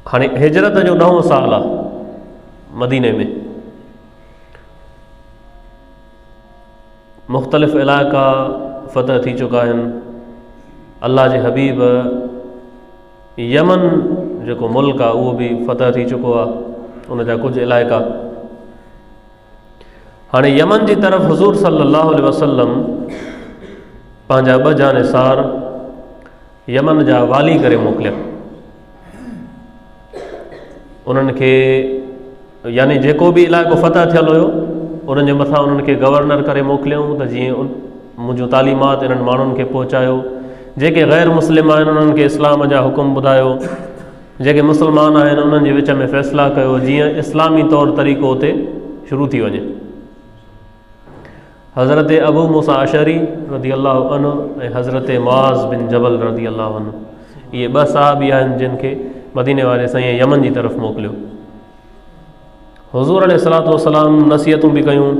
हाणे हिजरत जो 9हों साल आहे मदीने में। मुख़्तलिफ़ इलाइक़ा फ़तह थी चुका आहिनि। अल्लाह जे हबीब यमन जेको मुल्क आहे उहो बि फ़तह थी चुको आहे, उन जा कुझु इलाइक़ा। हाणे यमन जी तरफ़ हुज़ूर सल्लल्लाहु अलैहि वसल्लम पंहिंजा 2 जानिसार यमन जा वाली करे मोकिलिया। उन्हनि खे यानी जेको बि इलाइक़ो फ़तह थियल हुयो उन्हनि जे मथां उन्हनि खे गवर्नर करे मोकिलियऊं त जीअं मुंहिंजूं तालीमात इन्हनि माण्हुनि खे पहुचायो। जेके ग़ैर मुस्लिम आहिनि उन्हनि खे इस्लाम जा हुकुम ॿुधायो, जेके मुस्लमान आहिनि उन्हनि जे विच में फ़ैसिला कयो जीअं इस्लामी तौरु तरीक़ो उते शुरू थी वञे। हज़रत अबू मूसा अशरी रज़ी अल्लाहु अन्हु ऐं हज़रत मुआज़ बिन जबल रज़ी अल्लाहु अन्हु, इहे 2 सहाबी आहिनि जिन खे मदीने वारे साईं यमन जी तरफ़ मोकिलियो। हुज़ूर अलैहिस्सलातु वस्सलाम नसीहतूं बि कयूं।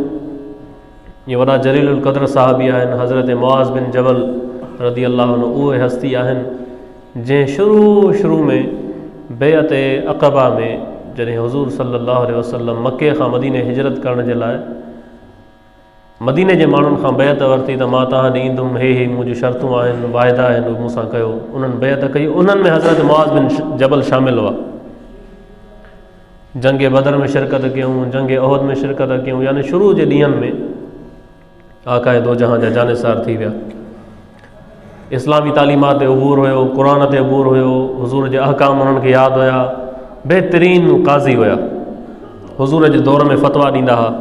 ये वॾा जलीलुल क़द्र साहबी आहिनि हज़रत मुआज़ बिन जबल रज़ी अल्लाहु अन्हु, उहे हस्ती आहिनि जंहिं शुरू में बैअत अक़बा में जॾहिं हुज़ूर सल्लल्लाहु अलैहि वसल्लम मके खां मदीने हिजरत करण जे लाइ मदीने जे माण्हुनि खां बैअत वरिती त मां तव्हां ॾे ईंदुमि, हे मुंहिंजूं शर्तूं आहिनि, वाइदा आहिनि, उहे मूंसां कयो। उन्हनि बैअत कई। उन्हनि में हज़रत मुआज़ बिन जबल शामिल हुआ। जंग बदर में शिरकत कयूं, जंग उहद में शिरकत कयूं, यानी शुरू जे ॾींहंनि में आकाए दो जहां जा जानिसार थी विया। इस्लामी तालीमात ते अबूर हुयो, क़ुरान ते अबूर हुयो, हुज़ूर जे अहकाम उन्हनि खे यादि हुया। बहितरीन काज़ी हुया, हुज़ूर जे दौर में फ़तवा ॾींदा हुआ।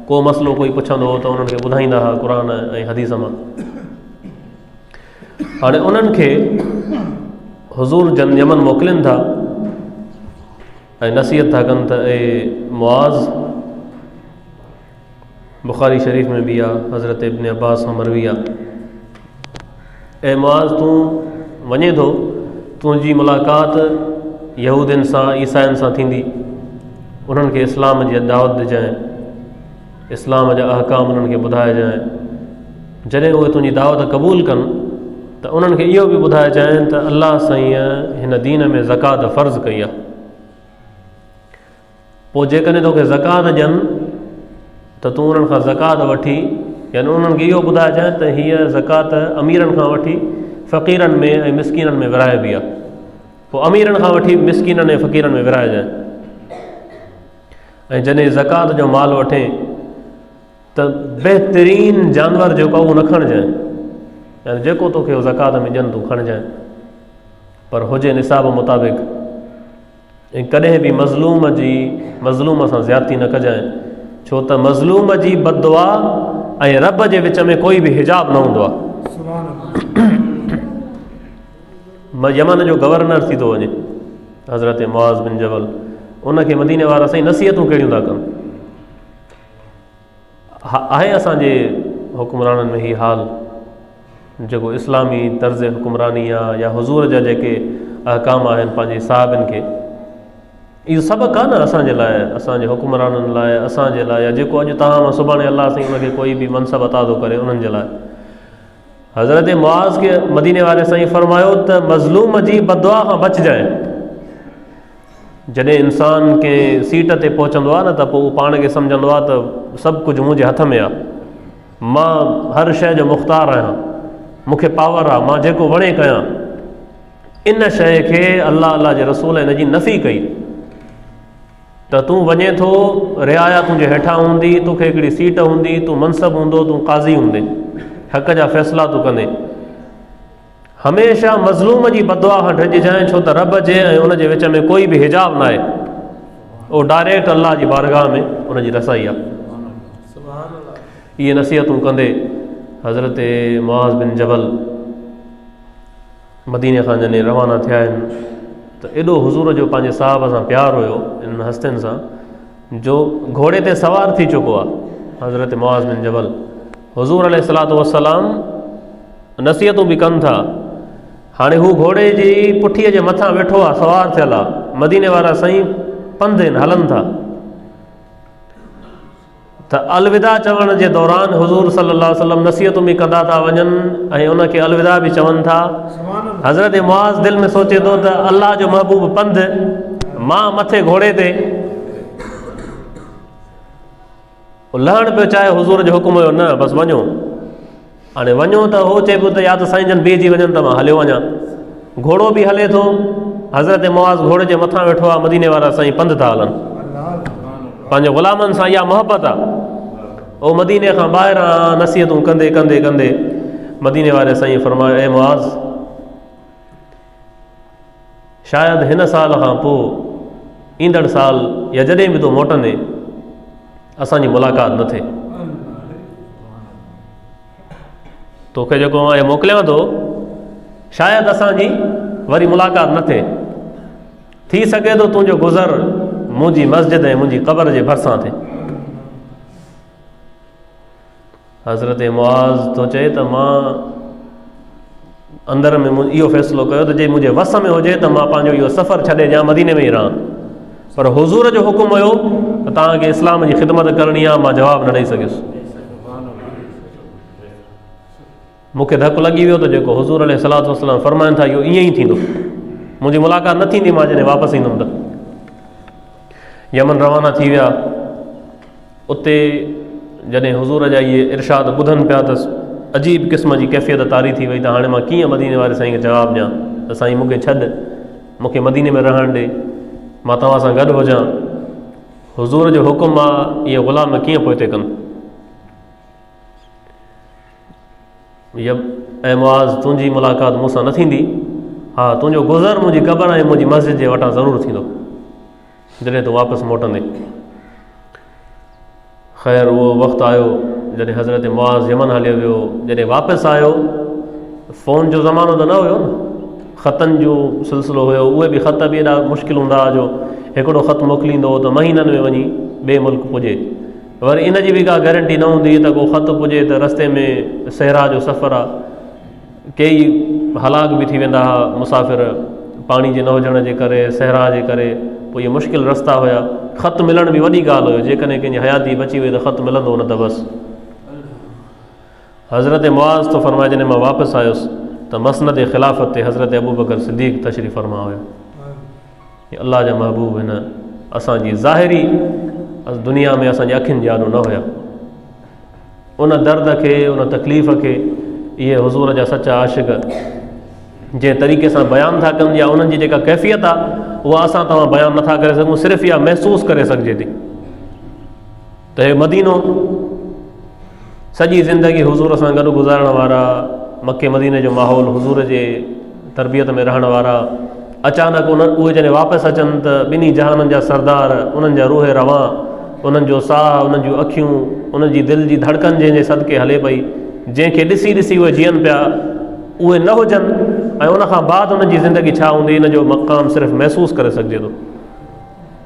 को मसइलो कोई पुछंदो हो त उन्हनि खे ॿुधाईंदा हुआ क़ुरान ऐं हदीस मां। हाणे उन्हनि खे हुज़ूर जन यमन मोकिलिनि था ऐं नसीहत था कनि त ए मुआज़, बुख़ारी शरीफ़ में बि आहे, हज़रत इब्न अब्बास सां मरवी आहे, ए मुआज़ तूं वञे थो, तुंहिंजी मुलाक़ात यहूदियुनि सां ईसाइनि सां थींदी। उन्हनि खे इस्लाम जी दावत ॾिजांइ, इस्लाम जा अहकाम उन्हनि खे ॿुधाइजांइ। जॾहिं उहे तुंहिंजी दावत क़बूल कनि त उन्हनि खे इहो बि ॿुधाइजांइ त अल्लाह साईं हिन दीन में ज़कात फ़र्ज़ु कई आहे। पोइ जेकॾहिं तोखे ज़कात ॾियनि त तूं उन्हनि खां ज़कात वठी, यानी उन्हनि खे इहो ॿुधाइजांइ त हीअ ज़कात अमीरनि खां वठी फ़क़ीरनि में ऐं मिसकीननि में विराइबी आहे। पोइ अमीरनि खां वठी मिसकीननि ऐं फ़क़ीरनि में विराइजांइ। ऐं जॾहिं ज़कात जो माल वठे त बहितरीन जानवर जेको आहे उहो न खणिजांइ, यानी जेको तोखे ज़कात में ॾियनि तूं खणिजांइ, पर हुजे निसाब मुताबिक़। ऐं कॾहिं बि मज़लूम सां ज़्यादती न कजांइ, छो त मज़लूम जी बददुआ ऐं रब जे विच में कोई बि हिजाब न हूंदो आहे। यमन जो गवर्नर थी थो वञे हज़रत मुआज़ बिन जबल, उनखे मदीने वारा साईं नसीहतूं कहिड़ियूं था कनि। आहे असांजे हुकुमराननि में हीउ हाल जेको इस्लामी तर्ज़ हुकुमरानी आहे या हुज़ूर जा जेके अहकाम आहिनि पंहिंजे साहिबनि खे, इहो सबक़ु आहे न असांजे लाइ, असांजे हुकुमराननि लाइ, असांजे लाइ, या जेको अॼु तव्हां मां सुभाणे अलाह साईं उनखे कोई बि मनसब अता थो करे उन्हनि जे लाइ। हज़रत मुआज़ खे मदीने वारे साईं फरमायो त मज़लूम जी बददुआ खां बचिजांइ। जॾहिं इंसान कंहिं सीट ते पहुचंदो आहे न त पोइ उहो पाण खे सम्झंदो आहे त सभु कुझु मुंहिंजे हथ में आहे, मां हर शइ जो मुख़्तार आहियां, मूंखे पावर आहे, मां जेको वणे कयां। इन शइ खे अल्लाह जे रसूल हिन जी नफ़ी कई त तूं वञे थो, रिआया तुंहिंजे हेठां हूंदी, तोखे हिकिड़ी सीट हूंदी, तूं मनसब हूंदो, तूं काज़ी हूंदे, हक़ जा फ़ैसिला तूं कंदे। हमेशह मज़लूम जी बददुआ खां डिॼजांइ, छो त रब जे ऐं उन जे विच में कोई बि हिजाब न आहे। उहो डायरेक्ट अल्लाह जी बारगाह में उनजी रसाई आहे। इहे नसीहतूं कंदे हज़रत मुआज़ बिन जबल मदीने खां जॾहिं रवाना थिया आहिनि त एॾो हुज़ूर जो पंहिंजे साहब सां प्यार हुयो इन्हनि हस्तियुनि सां, जो घोड़े ते सवार थी चुको आहे हज़रत मुआज़ बिन जबल। हुज़ूर अलैहिस्सलातु वस्सलाम नसीहतूं बि कनि था। हाणे हू घोड़े जी पुठीअ जे मथां वेठो आहे, सवार थियल आहे, मदीने वारा साईं पंधु आहिनि, हलनि था। त अलविदा चवण जे दौरान हुज़ूर सल्लल्लाहु अलैहि वसल्लम नसीहतूं बि कंदा था वञनि ऐं उनखे अलविदा बि चवनि था। हज़रत मुआज़ दिलि में सोचे थो त अल्लाह जो महबूब पंधु मां मथे घोड़े ते लहण पियो चाहे, हुज़ूर जो हुकुम हुयो न बसि वञो। हाणे वञो त उहो चए पियो त या त साईं जन बीहजी वञनि त मां हलियो वञा। घोड़ो बि हले थो, हज़रत मुआज़ घोड़े जे मथां वेठो आहे, मदीने वारा साईं पंधु था हलनि, पंहिंजे ग़ुलामनि सां इहा मोहबत आहे। उहो मदीने खां ॿाहिरां नसीहतूं कंदे कंदे कंदे मदीने वारे साईं फरमायो, ए मुआज़, शायदि हिन साल खां पोइ ईंदड़ साल या जॾहिं बि तूं मोटंदे असांजी मुलाक़ात न थिए। तोखे जेको मां मोकिलियां थो, शायदि असांजी वरी मुलाक़ात न थिए। थी सघे थो तुंहिंजो गुज़र मुंहिंजी मस्जिद ऐं मुंहिंजी क़बर जे भरिसां थिए। हज़रत मुआज़ थो चए त मां अंदर में इहो फ़ैसिलो कयो त जे मुंहिंजे वस में हुजे त मां पंहिंजो इहो सफ़र छॾे ॾियां, मदीने में ई रहां, पर हुज़ूर जो हुकुम हुयो त तव्हांखे इस्लाम जी ख़िदमत करणी आहे। मां जवाबु न ॾेई सघियुसि। मूंखे धकु लॻी वियो त जेको हुज़ूर अलैहिस्सलातु वस्सलाम फरमाइनि था इहो ईअं ई थींदो, मुंहिंजी मुलाक़ात न थींदी मां जॾहिं वापसि ईंदुमि त। यमन रवाना थी विया। उते जॾहिं हुज़ूर जा इहे इरशाद ॿुधनि पिया त अजीब क़िस्म जी कैफ़ियत तारी थी वई त हाणे मां कीअं मदीने वारे साईं खे जवाबु ॾियां त साईं मूंखे छॾ, मूंखे मदीने में रहणु ॾे, मां तव्हां सां गॾु हुजां। हुज़ूर जो हुकुम आहे, इहे ग़ुलाम कीअं पोइ ते कनि। ऐं मुआज़, तुंहिंजी मुलाक़ात मूंसां न थींदी, हा तुंहिंजो गुज़र मुंहिंजी क़बर ऐं मुंहिंजी मस्जिद जे वटां ज़रूरु थींदो जॾहिं तूं वापसि मोटंदे। ख़ैर उहो वक़्तु आयो जॾहिं हज़रत मुआज़ यमन हलियो वियो। जॾहिं वापसि आयो, फ़ोन जो ज़मानो त न हुयो न, ख़तनि जो सिलसिलो हुयो। उहे बि ख़त बि एॾा मुश्किल हूंदा हुआ जो हिकिड़ो ख़त मोकिलींदो त महीननि में वञी ॿिए मुल्क पुॼे। वरी इन जी बि का गारंटी न हूंदी त को ख़त पुॼे त रस्ते में सहरा जो सफ़र आहे। कई हलाक बि थी वेंदा हुआ मुसाफ़िर, पाणी जे न हुजण जे करे, सहरा जे करे। पोइ इहे मुश्किल रस्ता हुया। ख़त मिलण बि वॾी ॻाल्हि हुई। जेकॾहिं कंहिंजी हयाती बची वई त ख़त मिलंदो, न त बसि। हज़रत मुआज़ तो फरमाए, जॾहिं मां वापसि आयुसि त मसनद ख़िलाफ़त ते हज़रत अबू बकर सिद्दीक़ तशरीफ़ फरमा हुया। अल्लाह जा महबूब हिन असांजी ज़ाहिरी दुनिया में असांजी अखियुनि जा न हुया। उन दर्द खे, उन तकलीफ़ खे इहे हुज़ूर जा सचा आशिक़ जंहिं तरीक़े सां बयानु था कनि, या उन्हनि जी जेका कैफ़ियत आहे उहा असां तव्हां बयानु नथा करे सघूं। सिर्फ़ु इहा महसूसु करे सघिजे थी त हे मदीनो, सॼी ज़िंदगी हुज़ूर सां गॾु गुज़ारण वारा, मके मदीने जो माहौल, हुज़ूर जे तरबियत में रहण वारा, अचानक उहे जॾहिं वापसि अचनि त ॿिन्ही जहाननि जा सरदार, उन्हनि जा रूह रवां, उन्हनि जो साह, उन्हनि जूं अखियूं, उन्हनि जी दिलि जी धड़कन जंहिंजे सदके हले पई, जंहिंखे ॾिसी ॾिसी उहे जीअनि पिया, उहे न हुजनि ऐं उनखां बाद उन्हनि जी ज़िंदगी छा हूंदी, इन जो मक़ाम सिर्फ़ु महसूसु करे सघिजे थो,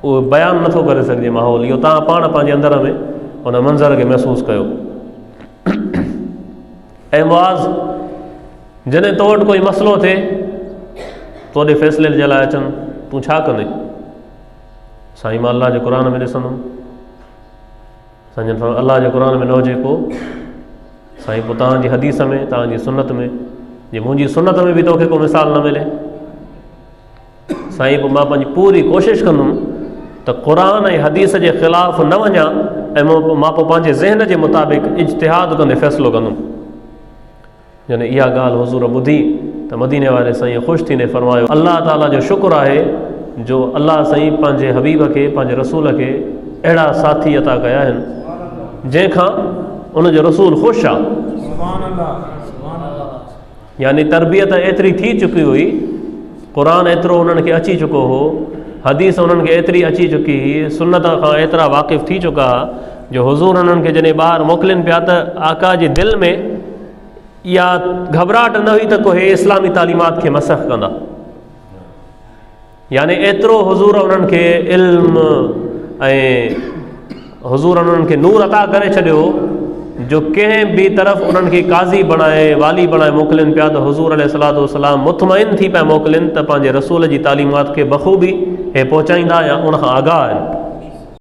उहो बयानु नथो करे सघिजे माहौल। इहो तव्हां पाण पंहिंजे अंदर में उन मंज़र खे महसूसु कयो। ऐं मुआज़, जॾहिं तो वटि कोई मसइलो थिए, तोॾे फ़ैसिले जे लाइ अचनि, तूं छा कंदे? साईं मां अलाह जे क़ुर में ॾिसंदुमि। साईं अलाह जे क़ुर में न हुजे को, साईं पोइ तव्हांजी हदीस में, तव्हांजी सुनत में, जे मुंहिंजी सुनत में बि तोखे को मिसाल न मिले, साईं पोइ मां पंहिंजी पूरी कोशिशि कंदुमि त क़ुर ऐं हदीस जे ख़िलाफ़ न वञा ऐं मां पोइ पंहिंजे ज़हन जे मुताबिक़ इज्तिहाद कंदे फ़ैसिलो कंदुमि। जॾहिं इहा ॻाल्हि हुज़ूर ॿुधी त मदीने वारे साईं ख़ुशि थींदे फरमायो, अल्लाह ताला जो शुक्र आहे जो अल्लाह साईं पंहिंजे हबीब खे, पंहिंजे रसूल खे अहिड़ा साथी अता कया आहिनि जंहिंखां उनजो रसूल ख़ुशि आहे। यानी तरबियत एतिरी थी चुकी हुई, क़ुर एतिरो उन्हनि खे अची चुको हो, हदीस उन्हनि खे एतिरी अची चुकी हुई, सुन्नत खां एतिरा वाक़िफ़ थी चुका जो हुज़ूर उन्हनि खे जॾहिं ॿाहिरि मोकिलिनि पिया त आका जी दिलि में इहा घबराहट न हुई त को हे इस्लामी तालीमात खे मसख़ कंदा। यानी एतिरो हुज़ूर उन्हनि खे इल्म ऐं हुज़ूर उन्हनि खे नूर अता करे छॾियो जो कंहिं बि तरफ़ उन्हनि खे काज़ी बणाए, वाली बणाए मोकिलिनि पिया त हुज़ूर अलैहिस्सलातु वस्सलाम मुतमइन थी पिया मोकिलिनि त पंहिंजे रसूल जी तालीमात खे बख़ूबी हे पहुचाईंदा या उनखां आगाह आहिनि।